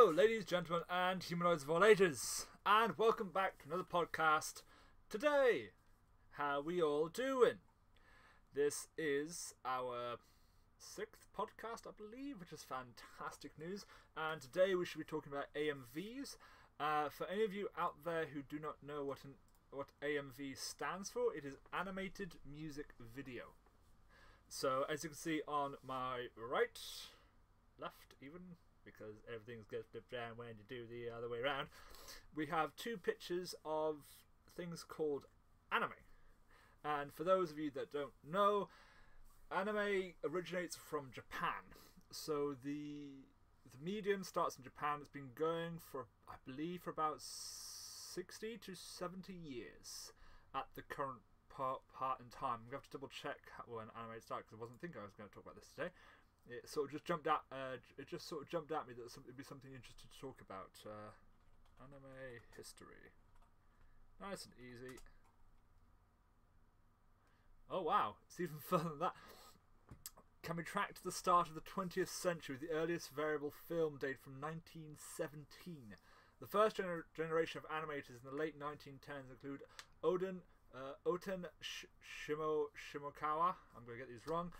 Hello, ladies, gentlemen, and humanoids of all ages, and welcome back to another podcast. Today, how we all doing? This is our 6th podcast, I believe, which is fantastic news. And today we should be talking about AMVs. For any of you out there who do not know what AMV stands for, it is Animated Music Video. So, as you can see on my right, left even, because everything's gets flipped around when you do the other way around, we have two pictures of things called anime. And for those of you that don't know, anime originates from Japan. So the medium starts in Japan. It's been going for, I believe, for about 60 to 70 years at the current part in time. I'm going to have to double check when anime started, because I wasn't thinking I was going to talk about this today. It sort of just jumped out. It just sort of jumped at me that it'd be something interesting to talk about. Anime history, nice and easy. Oh wow, it's even further than that. Can be tracked to the start of the 20th century, with the earliest variable film date from 1917. The first generation of animators in the late 1910s include Oten Shimokawa. I'm going to get these wrong.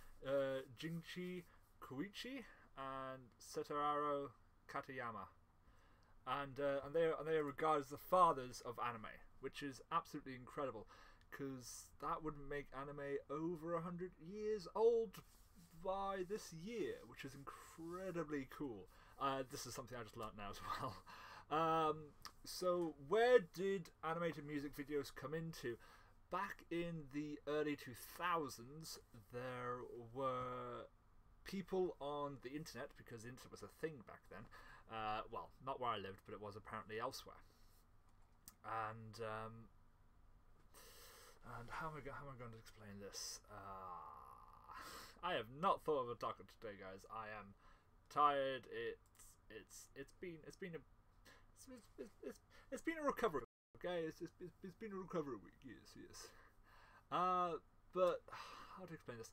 Jingchi Koichi and Setararo Katayama, and they are regarded as the fathers of anime, which is absolutely incredible, because that would make anime over 100 years old by this year, which is incredibly cool. This is something I just learnt now as well. So where did animated music videos come into? Back in the early 2000s, there were people on the internet, because the internet was a thing back then. Well, not where I lived, but it was apparently elsewhere. And how am I going to explain this? I have not thought of a topic today, guys. I am tired. It's been a recovery. Okay, it's been a recovery week. Yes. But how to explain this?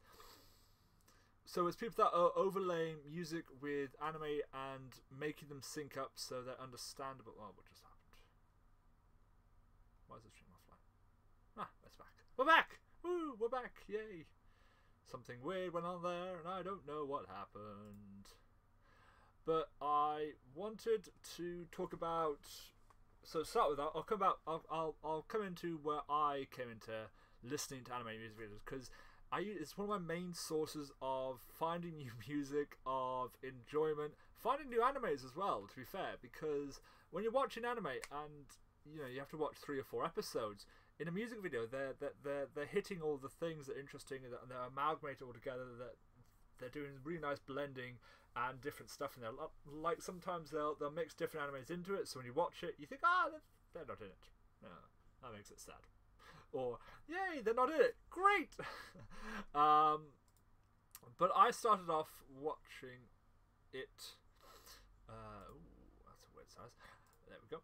So it's people that are overlaying music with anime and making them sync up so they're understandable. Oh, what just happened? Why is the stream offline? Ah, it's back. We're back! Woo, we're back! Yay! Something weird went on there, and I don't know what happened. But I wanted to talk about. So to start with, I'll come into where I came into listening to anime music videos, because it's one of my main sources of finding new music, of enjoyment, finding new animes as well, to be fair, because when you're watching anime and you have to watch 3 or 4 episodes, in a music video they're hitting all the things that are interesting, and they're amalgamated all together, that they're doing really nice blending and different stuff in there. Like sometimes they'll mix different animes into it, so when you watch it you think, they're not in it. No, that makes it sad. Or, yay, they're not in it. Great! But I started off watching it. Ooh, that's a weird size. There we go.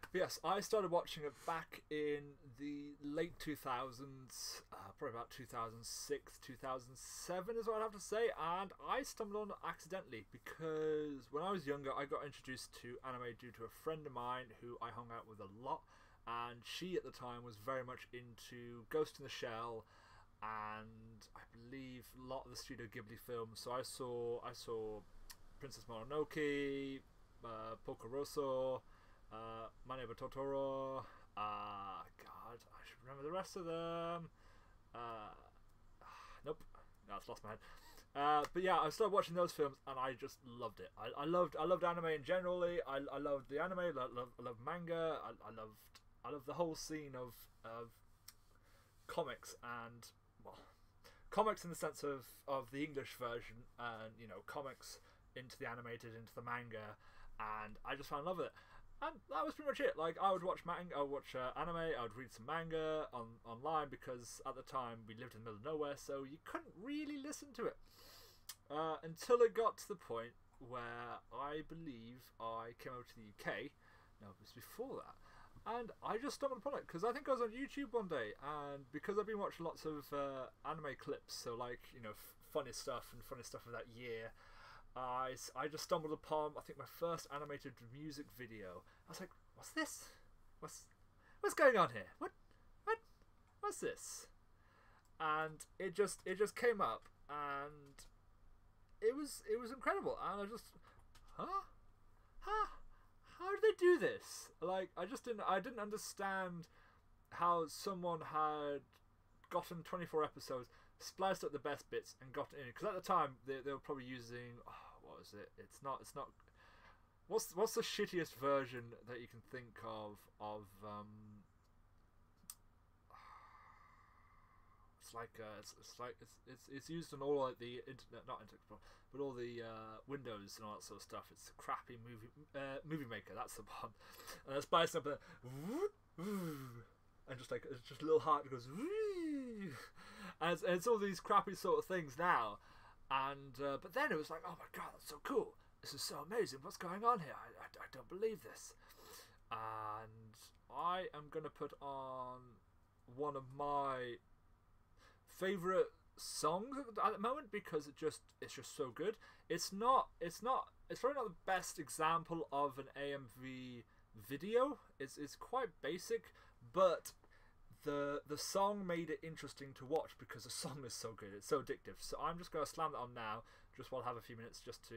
But yes, I started watching it back in the late 2000s, probably about 2006, 2007 is what I'd have to say, and I stumbled on it accidentally, because when I was younger I got introduced to anime due to a friend of mine who I hung out with a lot. And she at the time was very much into Ghost in the Shell, and I believe a lot of the Studio Ghibli films. So I saw Princess Mononoke, Porco Rosso, Maneba Totoro. God, I should remember the rest of them. Nope, no, it's lost my head. But yeah, I started watching those films and I just loved it. I loved anime in generally. I loved the anime. I loved manga. I loved the whole scene of comics, and comics in the sense of the English version, and comics into the animated, into the manga, and I just fell in love with it. And that was pretty much it. Like, I would watch manga, I would watch anime, I would read some manga online, because at the time we lived in the middle of nowhere, so you couldn't really listen to it. Until it got to the point where I believe I came over to the UK. No, it was before that. And I just stumbled upon it because I think I was on YouTube one day, and because I've been watching lots of anime clips, so like funny stuff of that year, I just stumbled upon, I think, my first animated music video. I was like, what's this? What's going on here? What's this? And it just came up, and it was incredible. And I just, how did they do this? Like, I didn't understand how someone had gotten 24 episodes, spliced up the best bits, and gotten in it. Because at the time they were probably using, what was it? It's not. What's the shittiest version that you can think of? It's used on all like the internet, not Internet Explorer, but all the Windows and all that sort of stuff. It's a crappy movie maker. That's the one. And I spliced up and just like it's just a little heart that goes, and it's all these crappy sort of things now. And but then it was like, oh my god, that's so cool. This is so amazing. What's going on here? I don't believe this. And I am gonna put on one of my favorite songs at the moment because it's just so good. It's probably not the best example of an AMV video. It's quite basic, but the song made it interesting to watch because the song is so good. It's so addictive. So I'm just going to slam that on now, just while I have a few minutes, just to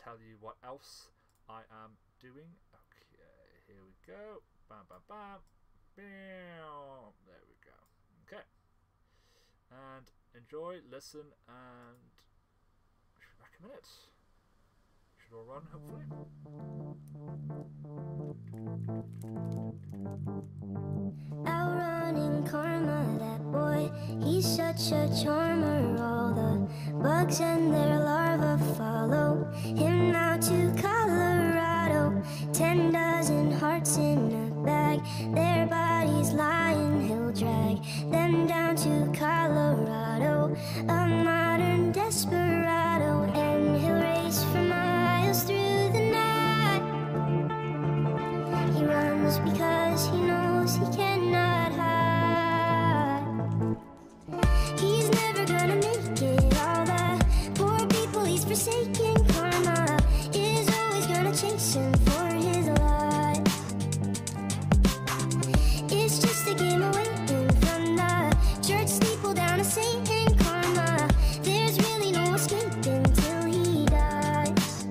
tell you what else I am doing. Okay, here we go. Bam, bam, bam. Bam. There we go. Okay. And enjoy, listen, and should be back in a minute. Should all run, hopefully. Outrunning karma, that boy, he's such a charmer. All the bugs and their larvae follow him out to Colorado. 10 dozen hearts in a bag, their bodies lying, he'll drag them down to Colorado. A modern desperado, and he'll race for miles through the night. He runs because he knows he cannot hide. He's never gonna make it. All the poor people he's forsaken. Karma is always gonna chase him for his life. It's just a game of waiting from the church steeple down to Satan. Karma, there's really no escaping till he dies.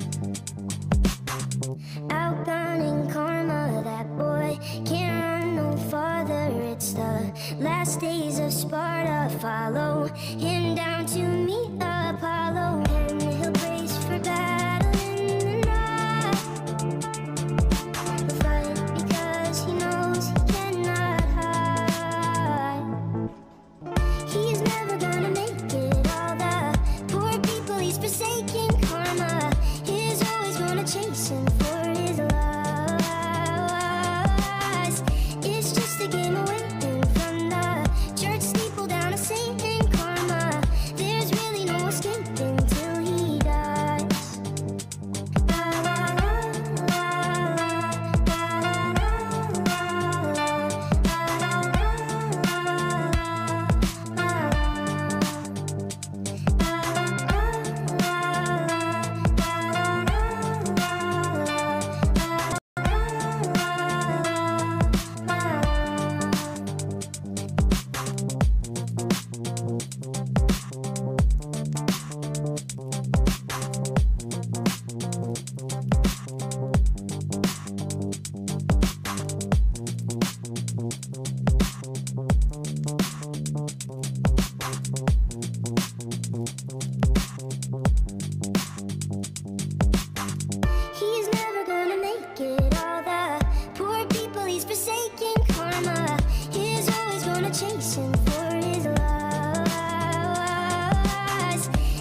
Outgunning karma, that boy can't run no farther. It's the last days of Sparta. Follow him down to meet Apollo, and he'll brace for battle in the night. He'll fight because he knows he cannot hide. He's never gonna make it. All the poor people he's forsaken. Karma is always gonna chase him for his lies. It's just a game of waiting from the church steeple down to Satan. Karma, there's really no escaping till he dies. La la la la la la He's never gonna make it. All the poor people he's forsaken. Karma is always gonna chase him for his lies.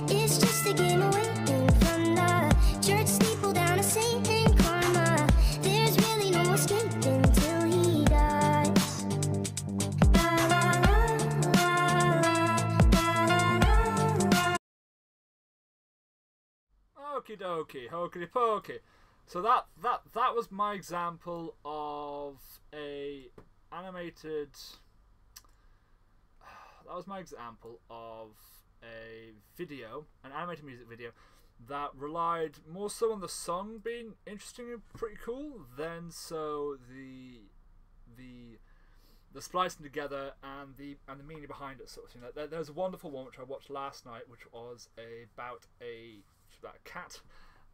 It's just a game of waiting from the church steeple down to Satan. Karma, there's really no escaping till he dies. La la la la la la. Okie dokie, hokey pokey. So that was my example of a animated. That was my example of a video, an animated music video, that relied more so on the song being interesting and pretty cool than so the splicing together and the meaning behind it, sort of thing. There's a wonderful one which I watched last night, which was about a cat,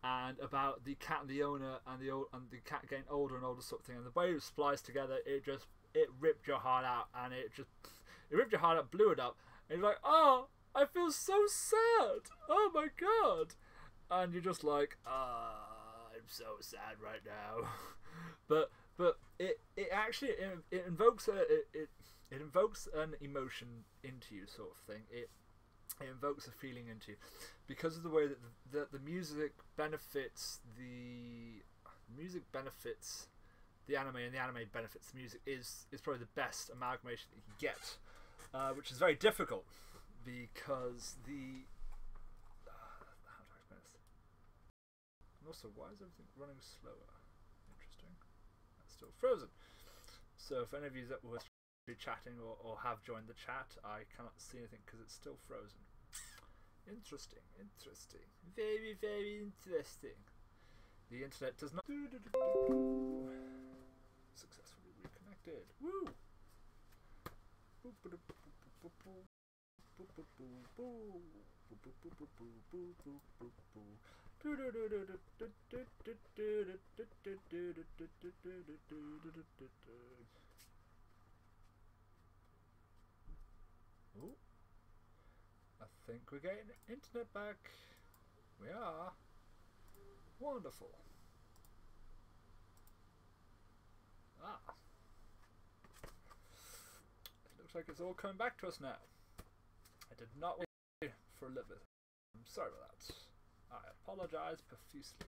and about the cat and the owner, and the cat getting older and older, sort of thing. And the way it was spliced together, it ripped your heart out, and it ripped your heart out, blew it up, and you're like, oh, I feel so sad. Oh my god. And you're just like, I'm so sad right now. but it actually invokes it invokes an emotion into you, sort of thing. It invokes a feeling into you because of the way that the music benefits the anime, and the anime benefits the music is probably the best amalgamation that you can get, which is very difficult because how do I explain this? And also, why is everything running slower? Interesting. That's still frozen. So if any of you that were chatting or have joined the chat, I cannot see anything because it's still frozen. Interesting. Very, very interesting. The internet does not successfully reconnected. Woo! Ooh. I think we're getting internet back. We are. Wonderful. It looks like it's all coming back to us now. I did not wait for a little bit. I'm sorry about that. I apologize profusely.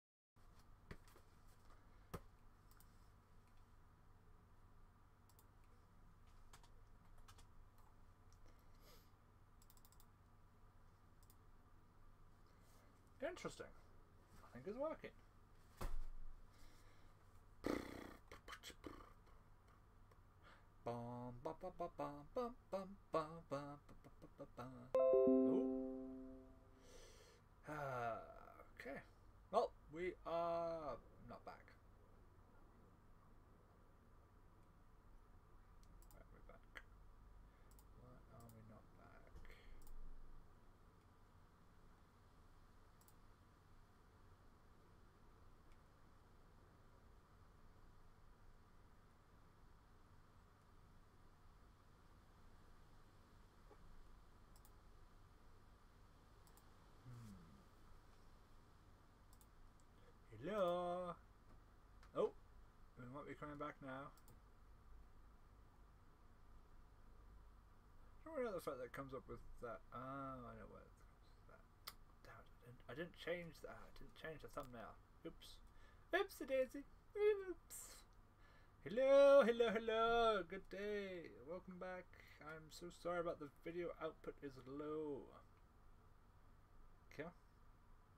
Interesting. Nothing is working. Okay. Well, we are not back. Why are we back? Why are we not back? Hello. Oh, we might be coming back now. I don't know the fact that comes up with that. Oh, I know what it comes with that. Damn it, I didn't change that. I didn't change the thumbnail. Oops. Oopsie daisy. Oops. Hello. Good day. Welcome back. I'm so sorry about the video output is low. Okay.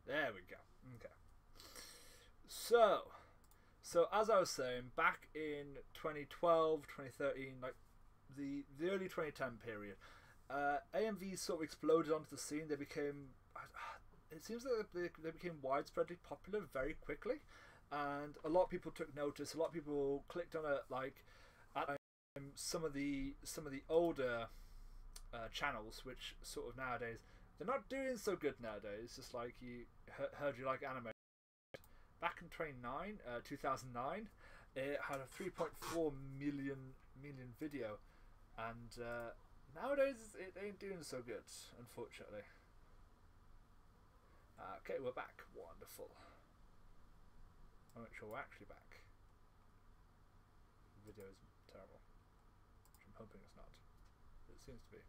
There we go. Okay. So as I was saying, back in 2012, 2013, like the early 2010 period, AMVs sort of exploded onto the scene. They became, it seems like they became widespreadly popular very quickly, and a lot of people took notice. A lot of people clicked on it. Like at some of the older channels, which sort of nowadays they're not doing so good nowadays. Just like you heard, you like anime. Back in 2009, it had a 3.4 million video, and nowadays it ain't doing so good, unfortunately. Okay, we're back. Wonderful. I'm not sure we're actually back. The video is terrible, which I'm hoping it's not, but it seems to be.